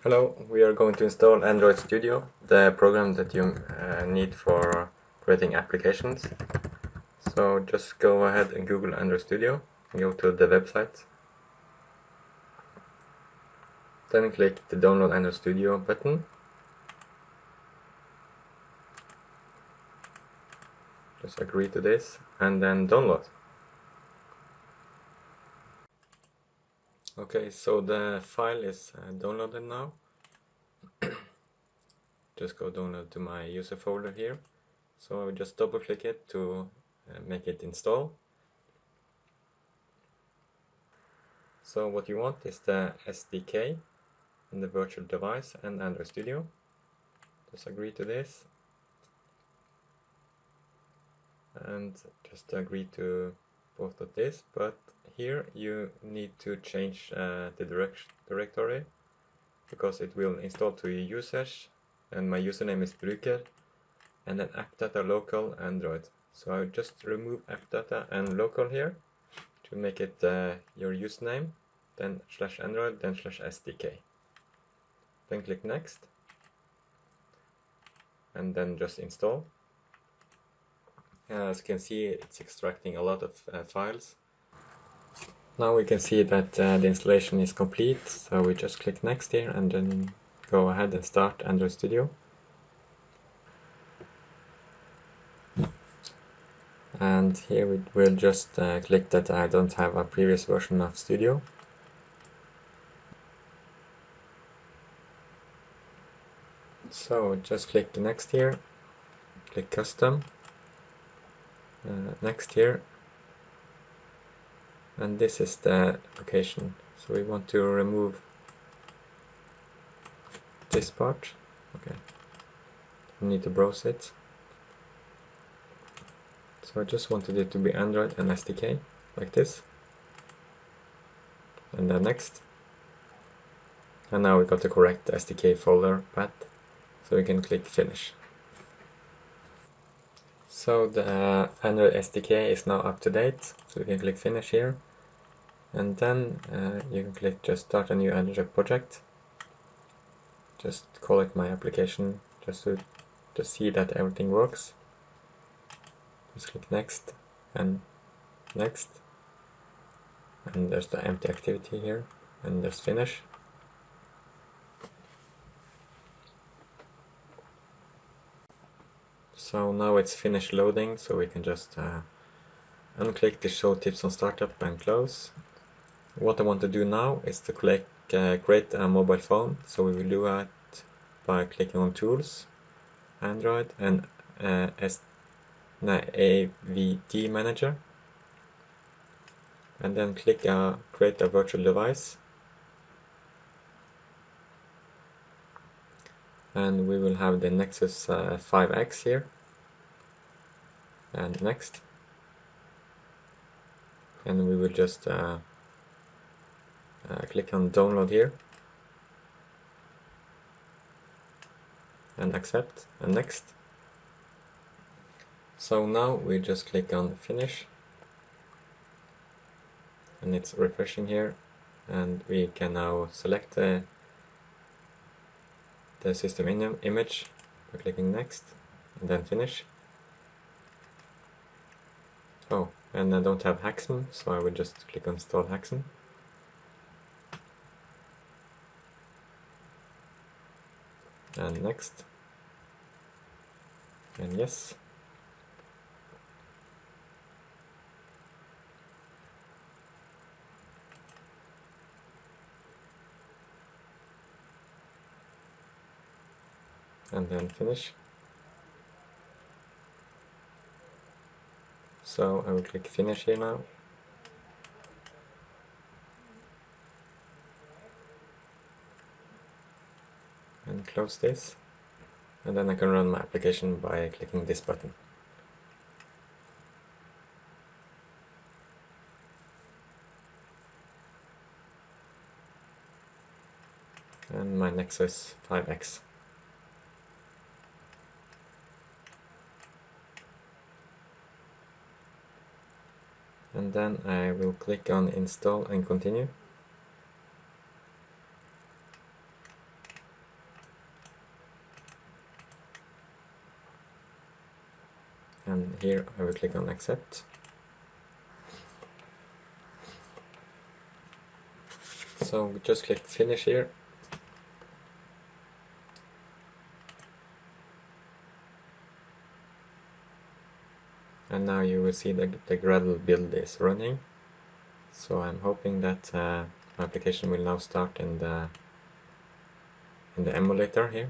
Hello, we are going to install Android Studio, the program that you need for creating applications. So just go ahead and Google Android Studio, go to the website, then click the Download Android Studio button. Just agree to this and then download. Okay, so the file is downloaded now. Just go download to my user folder here. So I will just double click it to make it install. So what you want is the SDK and the virtual device and Android Studio. Just agree to this and just agree to both of this, but here you need to change the directory because it will install to your users, and my username is bruker and then appdata local Android. So I just remove appdata and local here to make it your username, then /Android, then /SDK. Then click next and then just install. As you can see, it's extracting a lot of files. Now we can see that the installation is complete, so we just click next here and then go ahead and start Android Studio. And here we will just click that I don't have a previous version of Studio. So just click next here, click custom, next here, and this is the location. So we want to remove this part. Okay, we need to browse it. So I just wanted it to be Android and SDK, like this. And then next. And now we got the correct SDK folder path, so we can click finish. So the Android SDK is now up to date, so we can click finish here. And then you can click just start a new Android project. Just call it my application, just to see that everything works. Just click next and next. And there's the empty activity here, and just finish. So now it's finished loading, so we can just unclick the show tips on startup and close. What I want to do now is to click create a mobile phone, so we will do that by clicking on tools, Android, and AVD manager, and then click create a virtual device, and we will have the Nexus 5X here, and next, and we will just click on download here and accept and next. So now we just click on finish and it's refreshing here, and we can now select the system image by clicking next and then finish. Oh, and I don't have Haxen, so I will just click on install Haxen. And next. And yes. And then finish. So I will click finish here now. And close this. And then I can run my application by clicking this button. And my Nexus 5X. And then I will click on install and continue. and here I will click on accept. So we just click finish here. And now you will see the Gradle build is running. So I'm hoping that my application will now start in the emulator here.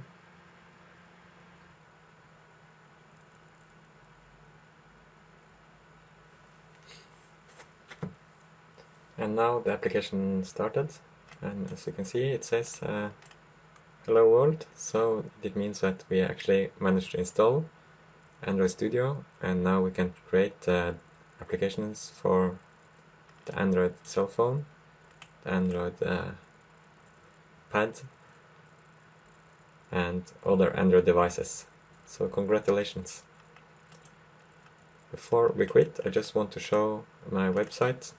And now the application started, and as you can see it says hello world, so it means that we actually managed to install Android Studio, and now we can create applications for the Android cell phone, the Android pad, and other Android devices. So congratulations. Before we quit, I just want to show my website.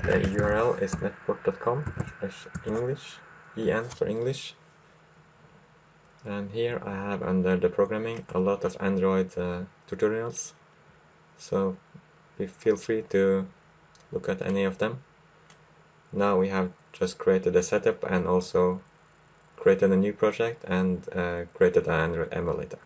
The URL is netport.com/English, EN for English. And here I have under the programming a lot of Android tutorials. So feel free to look at any of them. Now we have just created a setup and also created a new project and created an Android emulator.